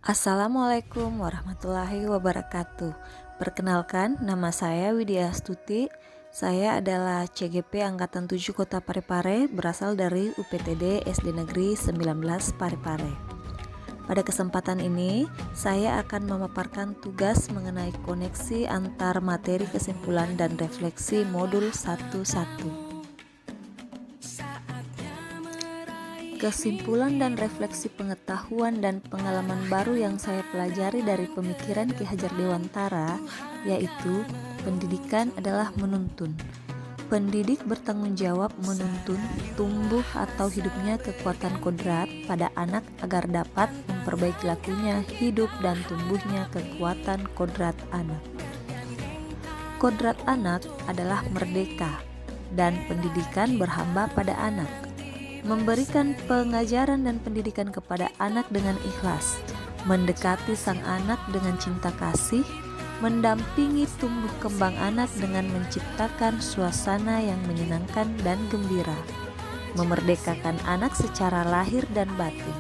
Assalamualaikum warahmatullahi wabarakatuh. Perkenalkan, nama saya Widya Astuti. Saya adalah CGP Angkatan 7 Kota Parepare, berasal dari UPTD SD Negeri 19 Parepare. Pada kesempatan ini, saya akan memaparkan tugas mengenai koneksi antar materi kesimpulan dan refleksi modul 1.1. Kesimpulan dan refleksi pengetahuan dan pengalaman baru yang saya pelajari dari pemikiran Ki Hajar Dewantara, yaitu pendidikan adalah menuntun. Pendidik bertanggung jawab menuntun tumbuh atau hidupnya kekuatan kodrat pada anak agar dapat memperbaiki lakunya hidup dan tumbuhnya kekuatan kodrat anak. Kodrat anak adalah merdeka, dan pendidikan berhamba pada anak. Memberikan pengajaran dan pendidikan kepada anak dengan ikhlas, mendekati sang anak dengan cinta kasih, mendampingi tumbuh kembang anak dengan menciptakan suasana yang menyenangkan dan gembira, memerdekakan anak secara lahir dan batin.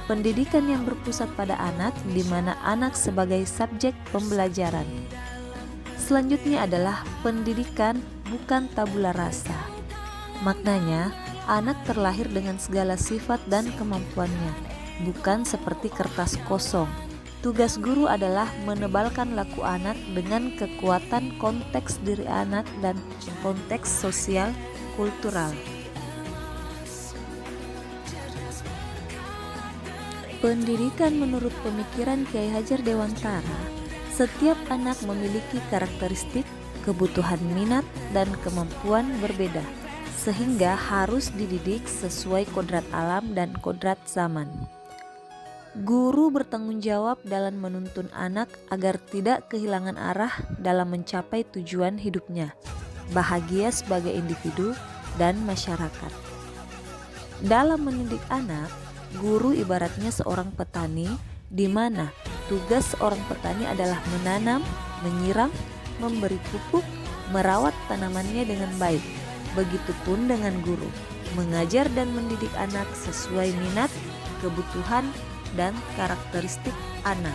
Pendidikan yang berpusat pada anak, di mana anak sebagai subjek pembelajaran. Selanjutnya adalah pendidikan bukan tabula rasa. Maknanya, anak terlahir dengan segala sifat dan kemampuannya, bukan seperti kertas kosong. Tugas guru adalah menebalkan laku anak dengan kekuatan konteks diri anak dan konteks sosial kultural. Pendidikan menurut pemikiran Kiai Hajar Dewantara, setiap anak memiliki karakteristik, kebutuhan minat, dan kemampuan berbeda, sehingga harus dididik sesuai kodrat alam dan kodrat zaman. Guru bertanggung jawab dalam menuntun anak agar tidak kehilangan arah dalam mencapai tujuan hidupnya, bahagia sebagai individu dan masyarakat. Dalam mendidik anak, guru ibaratnya seorang petani, di mana tugas seorang petani adalah menanam, menyiram, memberi pupuk, merawat tanamannya dengan baik. Begitupun dengan guru, mengajar dan mendidik anak sesuai minat, kebutuhan, dan karakteristik anak.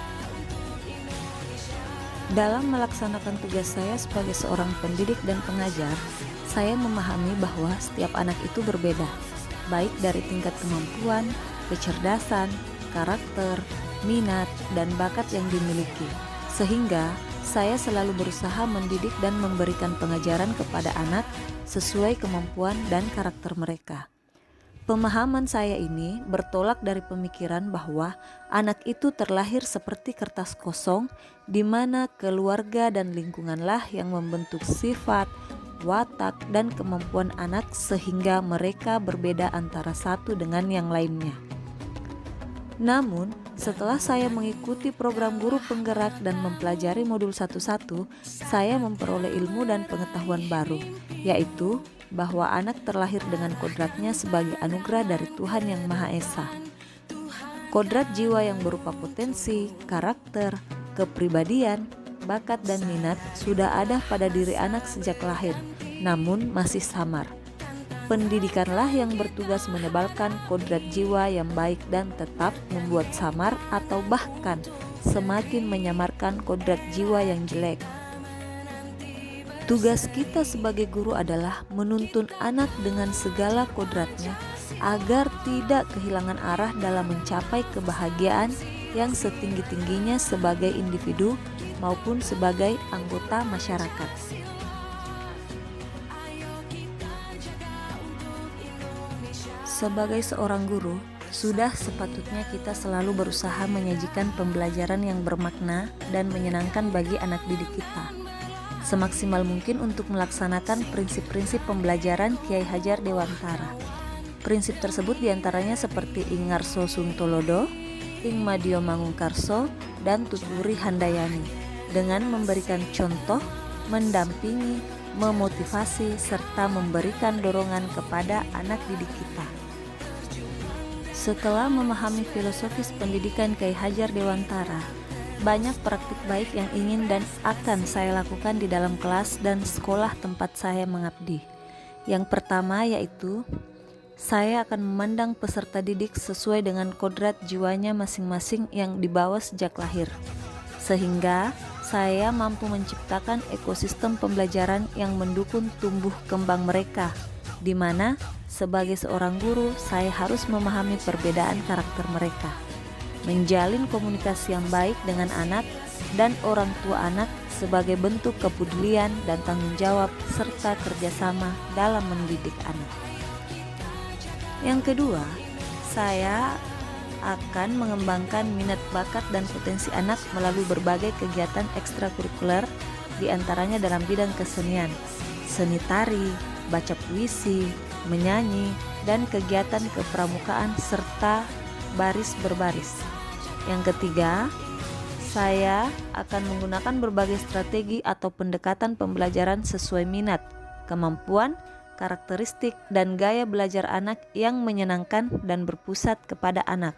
Dalam melaksanakan tugas saya sebagai seorang pendidik dan pengajar, saya memahami bahwa setiap anak itu berbeda, baik dari tingkat kemampuan, kecerdasan, karakter, minat, dan bakat yang dimiliki. Sehingga saya selalu berusaha mendidik dan memberikan pengajaran kepada anak sesuai kemampuan dan karakter mereka. Pemahaman saya ini bertolak dari pemikiran bahwa anak itu terlahir seperti kertas kosong, di mana keluarga dan lingkunganlah yang membentuk sifat, watak, dan kemampuan anak sehingga mereka berbeda antara satu dengan yang lainnya. Namun, setelah saya mengikuti program guru penggerak dan mempelajari modul 1.1, saya memperoleh ilmu dan pengetahuan baru, yaitu bahwa anak terlahir dengan kodratnya sebagai anugerah dari Tuhan Yang Maha Esa. Kodrat jiwa yang berupa potensi, karakter, kepribadian, bakat, dan minat sudah ada pada diri anak sejak lahir, namun masih samar. Pendidikanlah yang bertugas menebalkan kodrat jiwa yang baik dan tetap membuat samar atau bahkan semakin menyamarkan kodrat jiwa yang jelek. Tugas kita sebagai guru adalah menuntun anak dengan segala kodratnya agar tidak kehilangan arah dalam mencapai kebahagiaan yang setinggi-tingginya sebagai individu maupun sebagai anggota masyarakat. Sebagai seorang guru, sudah sepatutnya kita selalu berusaha menyajikan pembelajaran yang bermakna dan menyenangkan bagi anak didik kita, semaksimal mungkin untuk melaksanakan prinsip-prinsip pembelajaran Kiai Hajar Dewantara. Prinsip tersebut diantaranya seperti Ing Ngarso Suntolodo, Ing Madio Mangungkarso, dan Tuturi Handayani, dengan memberikan contoh, mendampingi, memotivasi, serta memberikan dorongan kepada anak didik kita. Setelah memahami filosofis pendidikan Kiai Hajar Dewantara, banyak praktik baik yang ingin dan akan saya lakukan di dalam kelas dan sekolah tempat saya mengabdi. Yang pertama yaitu Saya akan memandang peserta didik sesuai dengan kodrat jiwanya masing-masing yang dibawa sejak lahir, sehingga saya mampu menciptakan ekosistem pembelajaran yang mendukung tumbuh kembang mereka, di mana sebagai seorang guru saya harus memahami perbedaan karakter mereka, menjalin komunikasi yang baik dengan anak dan orang tua anak sebagai bentuk kepedulian dan tanggung jawab serta kerjasama dalam mendidik anak. Yang kedua, saya akan mengembangkan minat bakat dan potensi anak melalui berbagai kegiatan ekstrakurikuler, diantaranya dalam bidang kesenian, seni tari, baca puisi, menyanyi, dan kegiatan kepramukaan serta baris berbaris. Yang ketiga, saya akan menggunakan berbagai strategi atau pendekatan pembelajaran sesuai minat, kemampuan, karakteristik, dan gaya belajar anak yang menyenangkan dan berpusat kepada anak.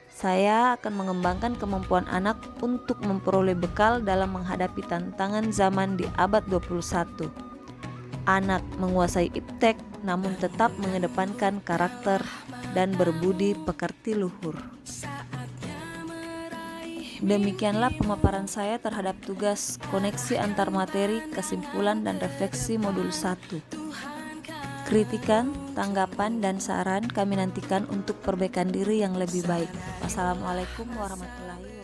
Saya akan mengembangkan kemampuan anak untuk memperoleh bekal dalam menghadapi tantangan zaman di abad 21. Anak menguasai iptek namun tetap mengedepankan karakter dan berbudi pekerti luhur. Demikianlah pemaparan saya terhadap tugas koneksi antar materi, kesimpulan, dan refleksi modul 1. Kritikan, tanggapan, dan saran kami nantikan untuk perbaikan diri yang lebih baik. Wassalamualaikum warahmatullahi wabarakatuh.